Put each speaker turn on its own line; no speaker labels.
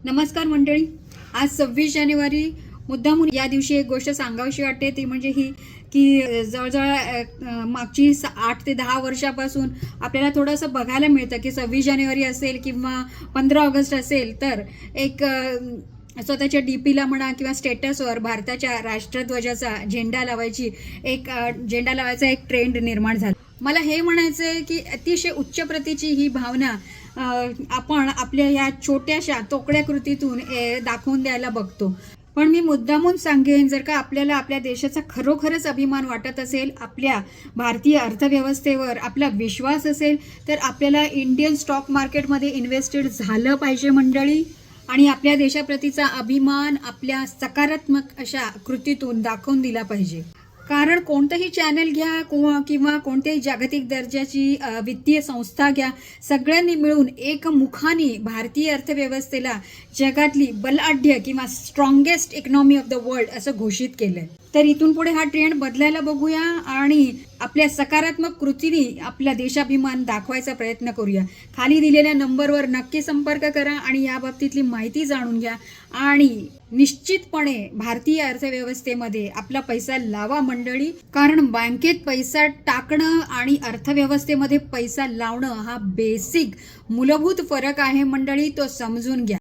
नमस्कार मंडळी. आज 26 जानेवारी. मुद्दामून या दिवशी एक गोष्ट सांगावीशी वाटते, ती म्हणजे ही की जवळजवळ मागची 8 ते 10 वर्षापासून आपल्याला थोडंसं बघायला मिळतं की 26 जानेवारी असेल किंवा 15 ऑगस्ट असेल तर एक स्वतःच्या डीपीला म्हणा किंवा स्टेटसवर भारताच्या राष्ट्रध्वजाचा झेंडा लावायचा एक ट्रेंड निर्माण झाला. मला हे म्हणायचं आहे की अतिशय उच्च प्रतीची ही भावना आपण आपल्या या छोट्याशा तोकड्या कृतीतून दाखवून द्यायला बघतो. पण मी मुद्दामून सांगेन, जर का आपल्याला आपल्या देशाचा खरोखरच अभिमान वाटत असेल, आपल्या भारतीय अर्थव्यवस्थेवर आपला विश्वास असेल, तर आपल्याला इंडियन स्टॉक मार्केटमध्ये इन्व्हेस्टेड झालं पाहिजे मंडळी. आणि आपल्या देशाप्रतीचा अभिमान आपल्या सकारात्मक अशा कृतीतून दाखवून दिला पाहिजे. कारण कोणतंही चॅनल घ्या किंवा कोणत्याही जागतिक दर्जाची वित्तीय संस्था घ्या, सगळ्यांनी मिळून एकमुखाने भारतीय अर्थव्यवस्थेला जगातली बलाढ्य किंवा strongest economy of the world असं घोषित केलंय. तर इथून पुढे हा ट्रेंड बदलायला बघूया आणि आपल्या सकारात्मक कृतीने आपला देशाभिमान दाखवायचा प्रयत्न करूया. खाली दिलेल्या नंबरवर नक्की संपर्क करा आणि या बाबतीतली माहिती जाणून घ्या आणि निश्चितपणे भारतीय अर्थव्यवस्थेमध्ये आपला पैसा लावा मंडळी. कारण बँकेत पैसा टाकणं आणि अर्थव्यवस्थेमध्ये पैसा लावणं हा बेसिक मूलभूत फरक आहे मंडळी, तो समजून घ्या.